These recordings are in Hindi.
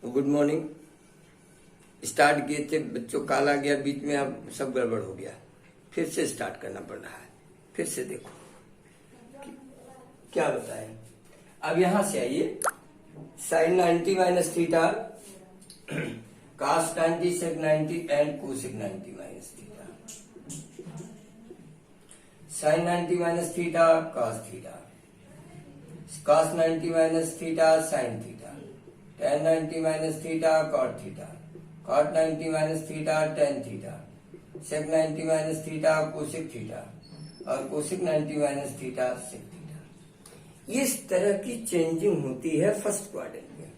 Good morning. स्टार्ट किए थे, बच्चों काल आ गया बीच में, अब सब गड़बड़ हो गया। फिर से स्टार्ट करना पड़ रहा है। फिर से देखो क्या बताएं। अब यहां से आइए, sine 90 minus theta, cos 90 sec 90 and cosec 90 minus theta. Sine 90 minus theta cos theta, cos 90 minus theta sine theta, tan 90 minus theta cot theta, cot 90 minus theta tan theta, sec 90 minus theta cosec theta और cosec 90 minus theta sec theta. इस तरह की चेंजिंग होती है फर्स्ट क्वाड्रेंट में।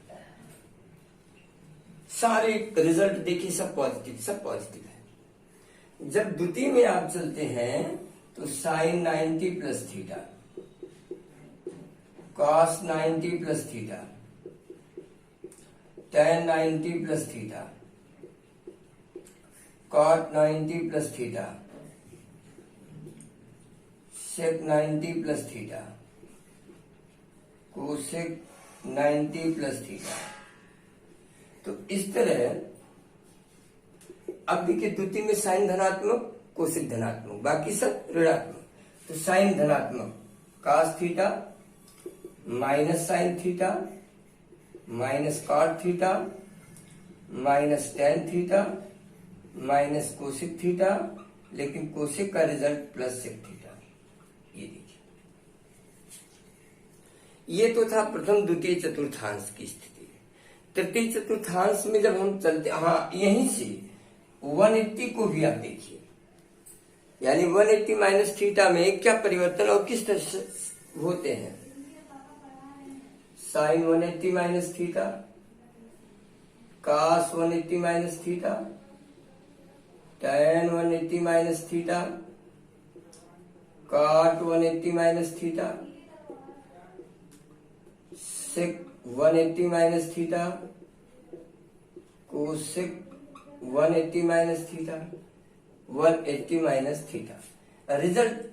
सारे रिजल्ट देखिए, सब पॉजिटिव है। जब द्वितीय में आप चलते हैं तो sine 90 plus theta, cos 90 plus theta, tan 90 plus theta, cot 90 plus theta, sec 90 plus theta, cosec 90 plus theta. तो इस तरह अब देखिए द्वितीय में साइन धनात्मक, कोसेक धनात्मक, बाकी सब ऋणात्मक। तो साइन धनात्मक cos theta minus sine theta minus cot theta minus tan theta minus cosec theta, लेकिन कोसेक का रिजल्ट प्लस सेक थीटा। ये देखिए, ये तो था प्रथम द्वितीय चतुर्थांश की स्थिति। तृतीय चतुर्थांश में जब हम चलते, हाँ यहीं से 180 को भी आप देखिए, यानी 180 माइनस थीटा में क्या परिवर्तन और किस तरह से होते हैं। साइन 180 माइनस थीटा, कास 180 minus theta, tan 180 minus theta, cot 180 minus theta, sec 180 minus theta, cosec 180 minus theta, 180 minus theta. Result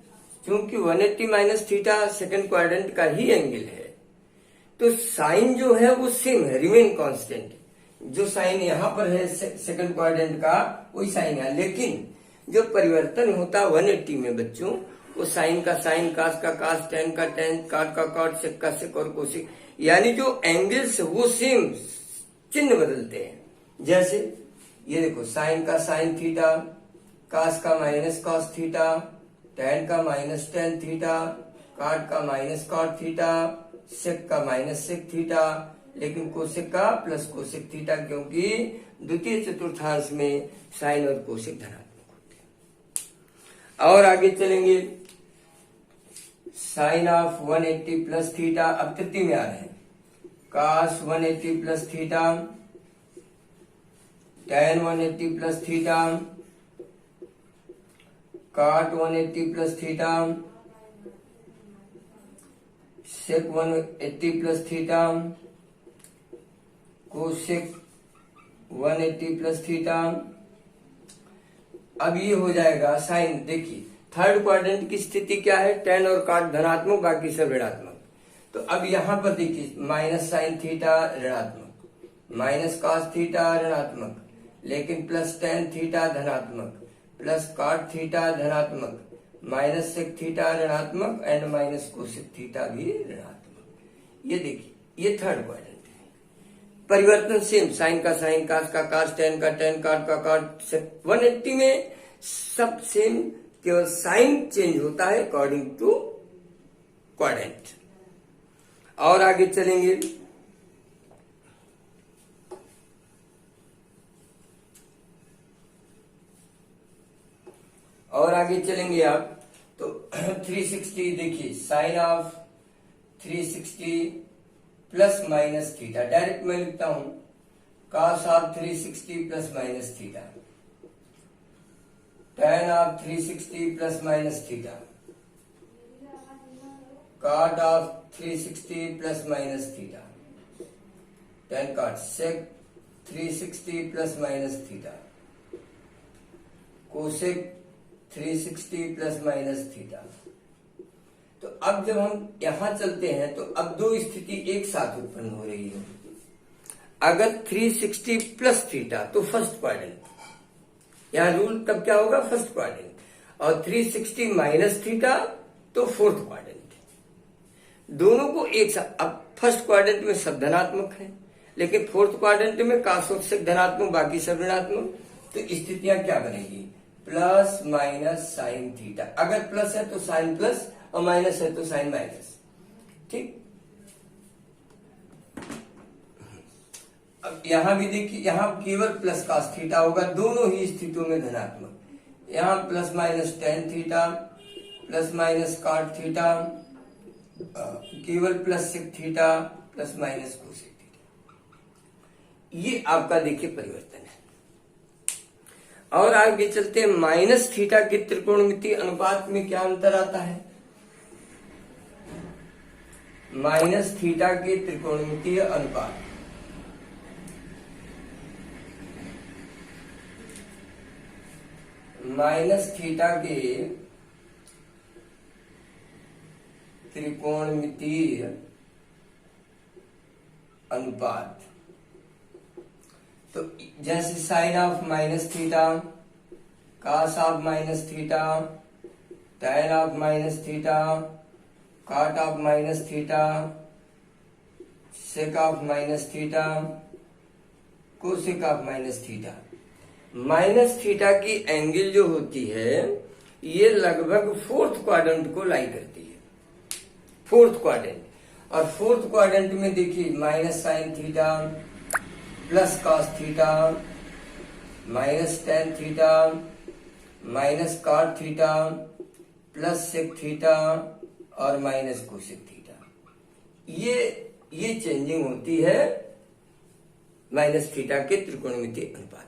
चूंकि 180 माइनस थीटा सेकंड क्वाड्रेंट का ही एंगल है, तो साइन जो है वो सेम है, रिमेन कांस्टेंट। जो साइन यहां पर है सेकंड क्वाड्रेंट का वही साइन है, लेकिन जो परिवर्तन होता है 180 में बच्चों, वो साइन का साइन, कास का कास, टेन का टेन, कॉट का कॉट, सेक का सेक और कोसेक, यानी जो एंगल्स वो सेम, चिन्ह बदलते हैं। जैसे ये देखो, साइन का साइन थीटा, कास का माइनस कॉस थीटा, टेन का माइनस टेन थीटा, कॉट का माइनस कॉट थीटा, सेक का माइनस सेक थीटा, लेकिन कोसेक का प्लस कोसेक थीटा, क्योंकि द्वितीय चतुर्थांश में साइन और कोसेक धनात्मक होते हैं। और आगे चलेंगे, साइन ऑफ 180 प्लस थीटा, अब तृतीय में आ रहे हैं, cos 180 plus theta, tan 180 plus theta, cot 180 plus theta, sec 180 plus theta, cosec 180 plus theta. अब ये हो जाएगा साइन। देखिए थर्ड क्वाड्रेंट की स्थिति क्या है, टेन और कॉट धनात्मक, बाकी सब ऋणात्मक। तो अब यहां पर देखिए, माइनस साइन थीटा ऋणात्मक, माइनस कॉस थीटा ऋणात्मक, लेकिन प्लस टेन थीटा धनात्मक, प्लस कॉट थीटा धनात्मक, माइनस सेक थीटा ऋणात्मक एंड माइनस कोसेक थीटा भी ऋणात्मक। ये देखिए, ये थर्ड क्वाड्रेंट है। परिवर्तन सेम, साइन का साइन, कास का कास, टेन का टेन, कॉट का कॉट, 180 में सब सेम, केवल साइन चेंज होता है अकॉर्डिंग टू क्वाड्रेंट। और आगे चलेंगे, आप तो 360 देखिए, sine of 360 plus minus theta, direct मैं लिखता हूं, cos of 360 plus minus theta, tan of 360 plus minus theta, cot of 360 plus minus theta, tan cot, sec 360 plus minus theta, cosec 360 plus minus theta. तो अब जब हम यहां चलते हैं तो अब दो स्थिति एक साथ उत्पन्न हो रही है। अगर 360 प्लस थीटा तो फर्स्ट क्वाड्रेंट, यहां रूल तब क्या होगा, फर्स्ट क्वाड्रेंट, और 360 माइनस थीटा तो फोर्थ क्वाड्रेंट। दोनों को एक साथ, अब फर्स्ट क्वाड्रेंट में सब धनात्मक है, लेकिन फोर्थ क्वाड्रेंट में काशोत्सक धनात्मक, बाकी सब ऋणात्मक। तो स्थितियां क्या बनेगी, प्लस माइनस साइन थीटा, अगर प्लस है तो साइन प्लस और माइनस है तो साइन माइनस। ठीक, अब यहां भी देखिए, यहां केवल प्लस कास थीटा होगा, दोनों ही स्थितियों में धनात्मक। यहां plus minus tan theta, plus minus cot theta, केवल plus sec theta, plus minus cosec theta. ये आपका देखिए परिवर्तन है। और आगे चलते हैं, माइनस थीटा के त्रिकोणमितीय अनुपात में क्या अंतर आता है। माइनस थीटा के त्रिकोणमितीय अनुपात, माइनस थीटा के त्रिकोणमितीय अनुपात, तो जैसे sine of minus theta, cos of minus theta, tan of minus theta, cot of minus theta, sec of minus theta, cosec of minus theta. Minus theta की एंगल जो होती है ये लगभग फोर्थ क्वाड्रेंट को लाई करती है, फोर्थ क्वाड्रेंट। और फोर्थ क्वाड्रेंट में देखिए minus sine theta, plus cos theta, minus tan theta, minus cot theta, plus sec theta और माइनस कोसेक थीटा। ये चेंजिंग होती है माइनस थीटा के त्रिकोणमितीय अनुपात में।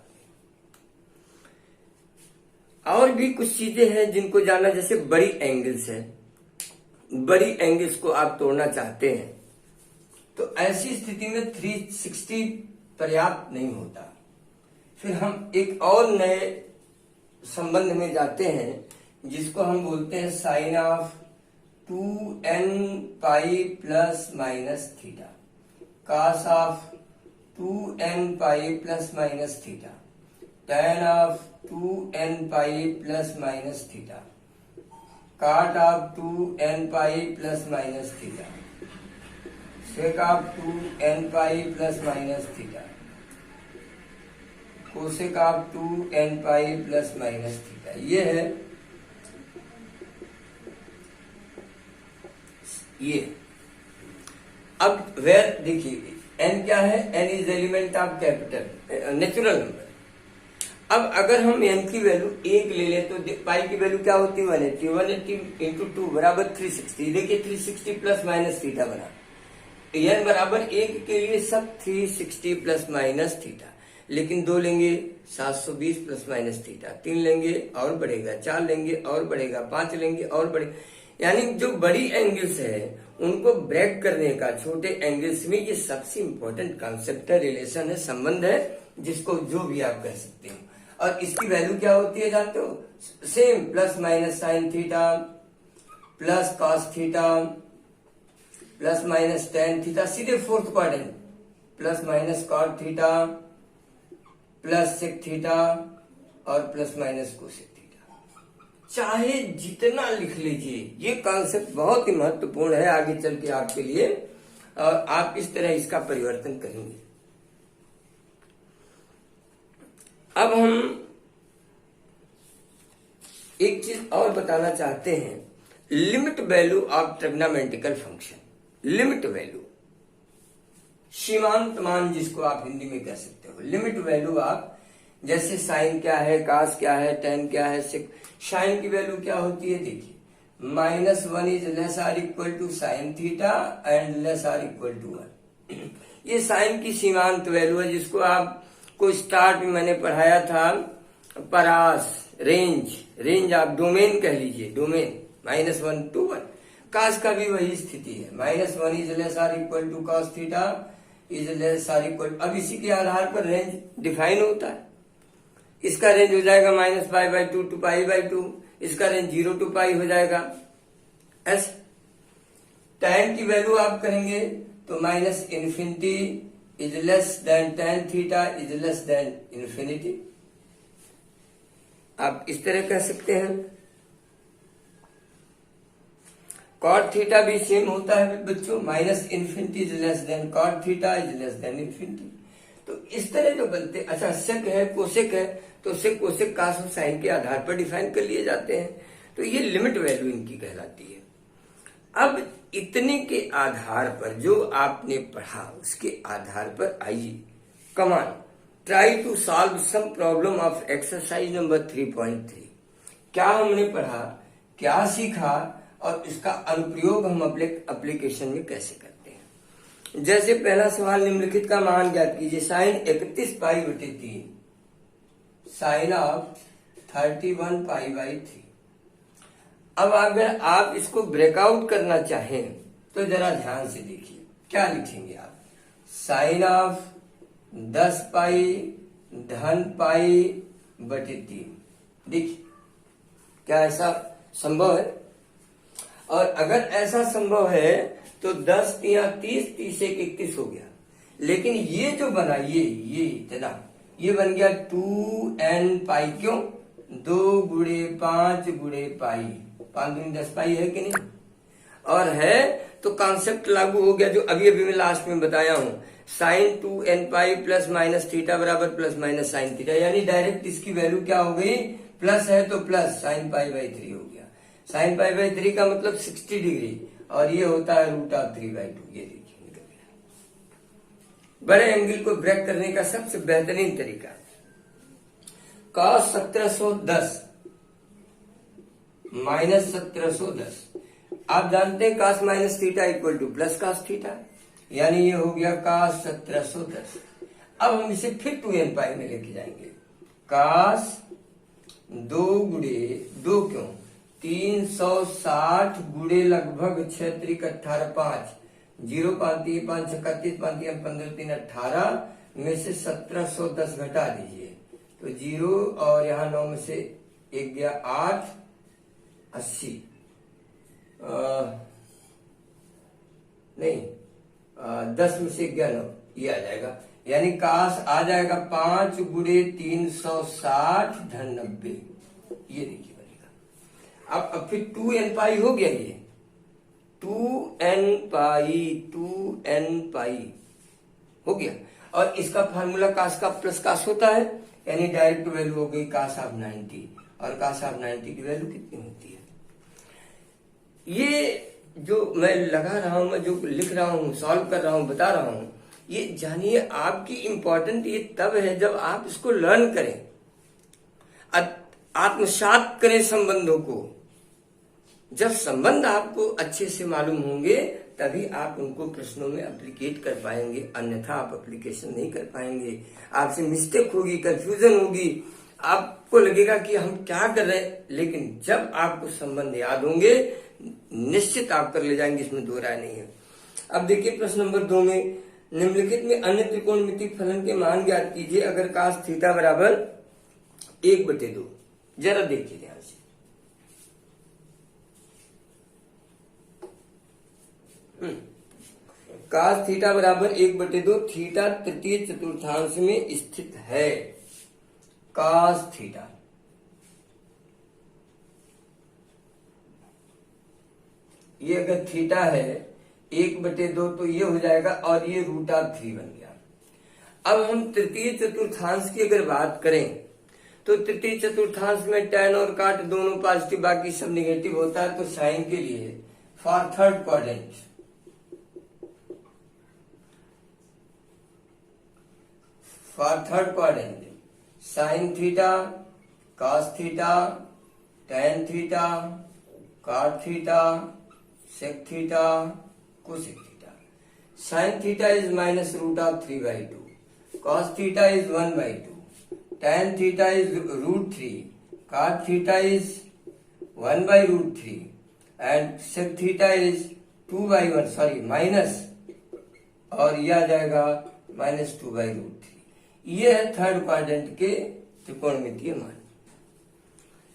और भी कुछ चीजें हैं जिनको जानना, जैसे बड़ी एंगल्स है, बड़ी एंगल्स को आप तोड़ना चाहते हैं तो ऐसी स्थिति में 360 पर्याप्त नहीं होता। फिर हम एक और नए संबंध में जाते हैं जिसको हम बोलते हैं sine of 2n pi plus minus theta, cos of 2n pi plus minus theta, tan of 2n pi plus minus theta, cot of 2n pi plus minus theta, sec of 2n pi plus minus theta, cosec of 2n pi plus minus theta. ये है ये। अब वेर देखिए n क्या है, n is element of capital natural number. अब अगर हम n की वैल्यू 1 ले लें तो पाई की वैल्यू क्या होती है, 180, 180 इंटू 2 बराबर 360। देखिए 360 प्लस माइनस थीटा बना, n बराबर 1 के लिए सब 360 प्लस माइनस थीटा, लेकिन 2 लेंगे 720 प्लस माइनस थीटा, 3 लेंगे और बढ़ेगा, 4 लेंगे और बढ़ेगा, 5 लेंगे और बढ़ेगा। यानी जो बड़ी एंगल्स है उनको ब्रेक करने का छोटे एंगल्स में, ये सबसे इंपॉर्टेंट कॉन्सेप्ट है, रिलेशन है, संबंध है, जिसको जो भी आप कह सकते हो। और इसकी वैल्यू क्या होती है जानते हो, same plus minus sine theta, plus cos theta, plus minus tan theta, सीधे fourth quadrant, plus minus cot theta, plus sec theta और प्लस माइनस कोसेक थीटा। चाहे जितना लिख लीजिए, ये कॉन्सेप्ट बहुत ही महत्वपूर्ण है आगे चल के आपके लिए, और आप इस तरह इसका परिवर्तन करेंगे। अब हम एक चीज और बताना चाहते हैं, limit value of trigonometrical function. Limit value, सीमांत मान जिसको आप हिंदी में कह सकते हो। लिमिट वैल्यू आप, जैसे साइन क्या है, कास क्या है, टेन क्या है, सेक। साइन की वैल्यू क्या होती है, देखिए -1 is less or equal to sine theta and less or equal to 1। ये साइन की सीमांत वैल्यू है, जिसको आपको स्टार्ट में मैंने पढ़ाया था, परास, रेंज आप डोमेन कह लीजिए, डोमेन -1 to 1। कास का भी वही स्थिति है, -1 is less or equal to cos theta is less or equal. अब इसी के आधार पर रेंज डिफाइन होता है। इसका रेंज हो जाएगा -π/2 to π/2, इसका रेंज 0 to π हो जाएगा। ऐसे टाइम की वैल्यू आप करेंगे तो -∞, is less then tan theta is less then infinity. आप इस तरह कह सकते हैं। cot थीटा भी सेम होता है बच्चों, minus infinity is less then cot theta is less then infinity. तो इस तरह जो बनते, अच्छा सेक है कोसेक है तो सेक कोसेक कास और साइन के आधार पर डिफाइन कर लिए जाते हैं। तो ये लिमिट वैल्यू इनकी कहलाती है। अब इतने के आधार पर जो आपने पढ़ा उसके आधार पर आइए come and try to solve some problem of exercise number 3.3। क्या हमने पढ़ा, क्या सीखा और इसका अनुप्रयोग हम अपने एप्लीकेशन में कैसे करते हैं। जैसे पहला सवाल, निम्नलिखित का मान ज्ञात कीजिए। साइन 31 पाई बटे 3 साइन ऑफ 31 पाई बाई 3। अब अगर आप इसको ब्रेकआउट करना चाहें तो जरा ध्यान से देखिए क्या लिखेंगे आप। साइन ऑफ 10 पाई धन पाई बटे 3। देखिए क्या ऐसा संभव है? और अगर ऐसा संभव है तो 10 तिया 30, 30 एक 31 हो गया। लेकिन ये जो बना ये इतना ये बन गया 2n पाई। क्यों? 2 गुणे 5 गुणे पाई, 5 दूनी 10 पाई है कि नहीं? और है तो कॉन्सेप्ट लागू हो गया जो अभी मैं लास्ट में बताया हूं। Sine 2n pi plus minus theta बराबर प्लस माइनस साइन थीटा, यानी डायरेक्ट इसकी वैल्यू क्या हो गई? प्लस है तो प्लस साइन पाई बाई 3 हो गया। साइन पाई बाई 3 का मतलब 60 डिग्री और ये होता है √3/2। ये देखिए निकल गया। बड़े एंगल को ब्रेक करने का सबसे बेहतरीन तरीका cos 1710 माइनस 1710। आप जानते हैं cos minus theta equal two plus cos theta, यानी ये हो गया cos 1710। अब हम इसे फिर 2n पाई में लेके जाएंगे। cos 2 गुणे 2 क्यों 360 गुणे लगभग 6 त्रिक 18 5 0 5 3 5 6 31 5 3 15 3 18 में से 1710 घटा दीजिए तो 0 और यहाँ 9 में से 1 गया 8 80 नहीं 10 में से 1 गया 9 ये आ जाएगा। यानी काश आ जाएगा 5 गुणे 360 धन 90। ये देखिए बनेगा। अब फिर 2n पाई हो गया। ये 2n पाई हो गया और इसका फार्मूला काश का प्लस काश होता है, यानी डायरेक्ट वैल्यू हो गई काश ऑफ 90। और काश ऑफ 90 की वैल्यू कितनी होती है? ये जो मैं लगा रहा हूं, मैं जो लिख रहा हूं, सॉल्व कर रहा हूं, बता रहा हूं, ये जानिए आपकी इंपॉर्टेंट ये तब है जब आप इसको लर्न करें, आत्मसात करें संबंधों को। जब संबंध आपको अच्छे से मालूम होंगे तभी आप उनको प्रश्नों में एप्लीकेट कर पाएंगे, अन्यथा आप एप्लीकेशन नहीं कर पाएंगे। आपसे मिस्टेक होगी, कंफ्यूजन होगी, आपको लगेगा कि हम क्या कर रहे हैं। लेकिन जब आपको संबंध याद होंगे निश्चित आप कर ले जाएंगे, इसमें दो राय नहीं है। अब देखिए प्रश्न नंबर 2 में, निम्नलिखित में अन्य त्रिकोणमितीय फलन के मान ज्ञात कीजिए अगर काश थीटा बराबर 1/2। जरा देखिए ध्यान से। काश थीटा बराबर 1/2, थीटा तृतीय चतुर्थांश में स्थित है। काश थीटा ये अगर थीटा है 1/2 तो ये हो जाएगा और ये √3 बन गया। अब हम तृतीय चतुर्थांश की अगर बात करें तो तृतीय चतुर्थांश में tan और काट दोनों पॉजिटिव बाकी सब निगेटिव होता है। तो साइन के लिए for third quadrant sine theta cos theta tan theta cot theta sec theta cosec theta. sin theta is minus √3/2, cos theta is 1/2, tan theta is √3, cot theta is 1/√3 and sec theta is 2/1 sorry minus, और यह आ जाएगा -2/√3। ये है थर्ड क्वाड्रेंट के त्रिकोणमितीय मान,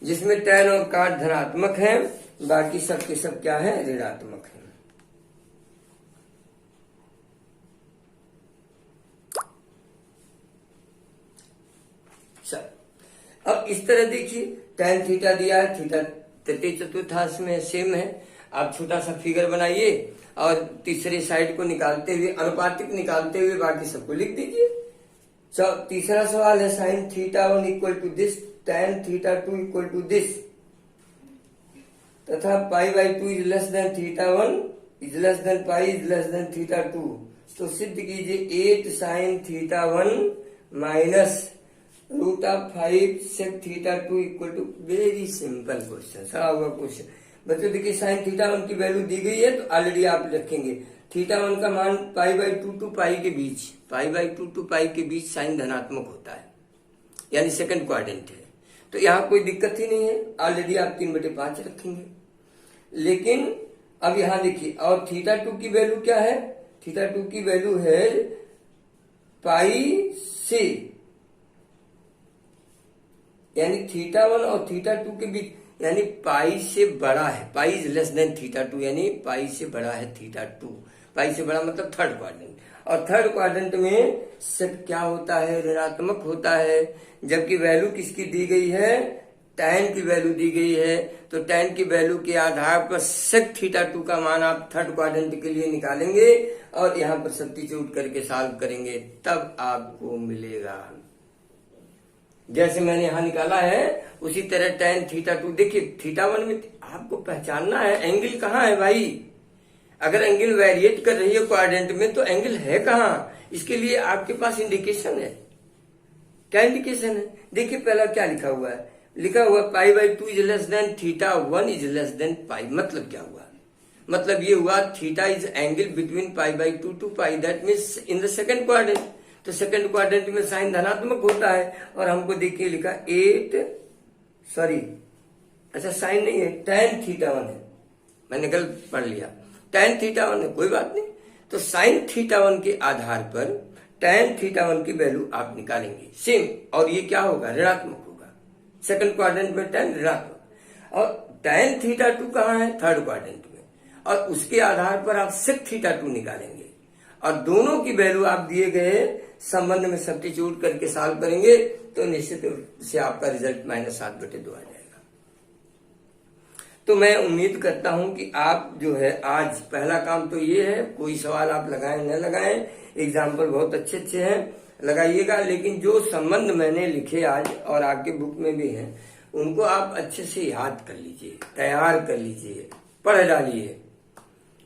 जिसमें tan और काट धनात्मक है, बाकी सब के सब क्या है, ऋणात्मक है। अब इस तरह देखिए, tan थीटा दिया है, थीटा तृतीय चतुर्थांश में सेम है। आप छोटा सा फिगर बनाइए और तीसरे साइड को निकालते हुए, अनुपातिक निकालते हुए बाकी सबको लिख दीजिए। तीसरा सवाल है sin theta 1 equal to this, tan theta 2 equal to this, तथा π/2 is less than theta 1 is less than pi is less than theta 2। तो सिद्ध कीजिए 8 sin theta 1 minus √5 sec theta 2 equal to, very simple question, सड़ा हुआ क्वेश्चन। बच्चों देखिए sin थीटा 1 की वैल्यू दी गई है तो ऑलरेडी आप रखेंगे थीटा 1 का मान π/2 टू पाई के बीच, π/2 टू पाई के बीच साइन धनात्मक होता है, यानी सेकंड क्वाड्रेंट है, तो यहाँ कोई दिक्कत ही नहीं है, ऑलरेडी आप 3/5 रखेंगे। लेकिन अब यहाँ देखिए, और थीटा 2 की वैल्यू क्या है? थीटा 2 की वैल्यू है पाई से, यानी थीटा 1 और थीटा 2 के बीच, यानी पाई से बड़ा है, पाई इज लेस देन थीटा 2, यानी पाई से बड़ा है थीटा 2। पाई से बड़ा मतलब थर्ड क्वाड्रेंट, और थर्ड क्वाड्रेंट में सेक क्या होता है? ऋणात्मक होता है। जबकि वैल्यू किसकी दी गई है? tan की वैल्यू दी गई है, तो tan की वैल्यू के आधार पर सेक थीटा 2 का मान आप थर्ड क्वाड्रेंट के लिए निकालेंगे और यहाँ पर सब्स्टिट्यूट करके सॉल्व करेंगे, तब आपको मिलेगा। जैसे मैंने यहाँ निकाला है उसी तरह tan थीटा 2, देखिए थीटा 1 में आपको पहचानना है एंगल कहाँ है भाई। अगर एंगल वेरिएट कर रही है क्वाड्रेंट में तो एंगल है कहाँ, इसके लिए आपके पास इंडिकेशन है। क्या इंडिकेशन है? देखिए पहला क्या लिखा हुआ है, लिखा हुआ π/2 is less than theta 1 is less than pi. मतलब क्या हुआ? मतलब ये हुआ theta is angle between π/2 to pi, that means in the second quadrant. तो सेकंड क्वाड्रेंट में साइन धनात्मक होता है, और हमको देखिए लिखा 8, सॉरी अच्छा साइन नहीं है, tan थीटा 1 है, मैंने गलत पढ़ लिया, tan थीटा 1 है, कोई बात नहीं। तो साइन थीटा 1 के आधार पर tan थीटा 1 की वैल्यू आप निकालेंगे सेम, और ये क्या होगा? ऋणात्मक होगा। सेकंड क्वाड्रेंट में tan ऋणात्मक, और tan थीटा 2 कहाँ है? थर्ड क्वाड्रेंट में, और उसके आधार पर आप sec थीटा 2 निकालेंगे, और दोनों की वैल्यू आप दिए गए संबंध में सब्स्टिट्यूट करके सॉल्व करेंगे तो निश्चित रूप से आपका रिजल्ट -7/2 आ जाएगा। तो मैं उम्मीद करता हूं कि आप जो है, आज पहला काम तो ये है, कोई सवाल आप लगाएं न लगाएं, एग्जाम्पल बहुत अच्छे अच्छे हैं, लगाइएगा, लेकिन जो संबंध मैंने लिखे आज और आपके बुक में भी हैं उनको आप अच्छे से याद कर लीजिए, तैयार कर लीजिए, पढ़ डालिए,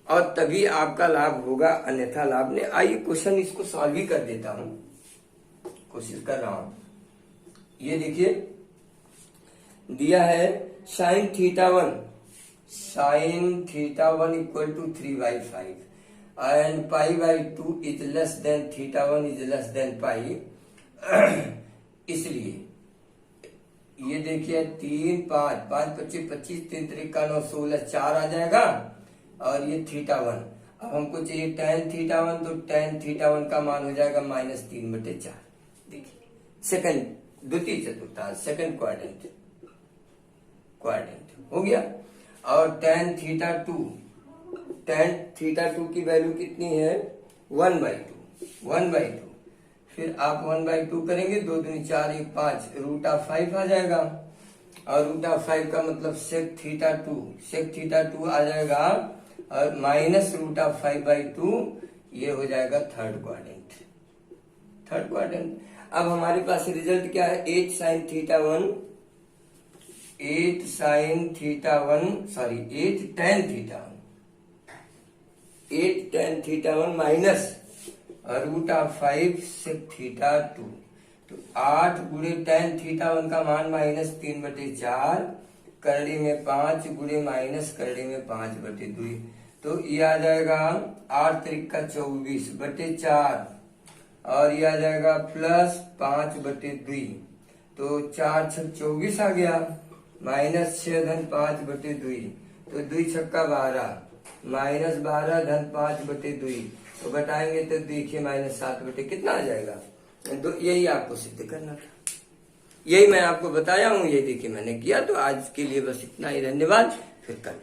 और तभी आपका लाभ होगा, अन्यथा लाभ नहीं। आइए क्वेश्चन इसको सॉल्व ही कर देता हूं, कोशिश कर रहा हूं। ये देखिए दिया है sine theta 1 equal to 3/5 and π/2 is less than theta 1 is less than pi. इसलिए ये देखिए 3, 5, 5, 25, 25, 3, 3, 9, 16, 4 आ जाएगा, और ये थीटा 1। अब हमको चाहिए tan थीटा 1, तो tan थीटा 1 का मान हो जाएगा -3/4। देखिए सेकंड, द्वितीय चतुर्थांश, सेकंड क्वाड्रेंट हो गया। और tan थीटा 2 की वैल्यू कितनी है? 1/2। फिर आप 1/2 करेंगे, 2 दूनी 4, 1 5, √5 आ जाएगा, और √5 का मतलब sec थीटा 2 आ जाएगा, और -√5/2, ये हो जाएगा थर्ड क्वाड्रेंट। अब हमारे पास रिजल्ट क्या है? 8 sin theta 1 tan theta 1 minus √5 sec theta 2, तो 8 गुणे tan थीटा 1 का मान -3/4, करड़ी में 5 गुणे माइनस करड़ी में 5/2, तो ये आ जाएगा 8 त्रिक का 24/4, और ये आ जाएगा प्लस 5/2, तो 4 6 24 आ गया, -6 धन 5/2, तो 2 छक्का 12, -12 धन 5/2, तो घटाएंगे तो देखिए -7 कितना आ जाएगा? तो यही आपको सिद्ध करना था, यही मैं आपको बताया हूँ, ये देखिए मैंने किया। तो आज के लिए बस इतना ही, धन्यवाद, फिर कल।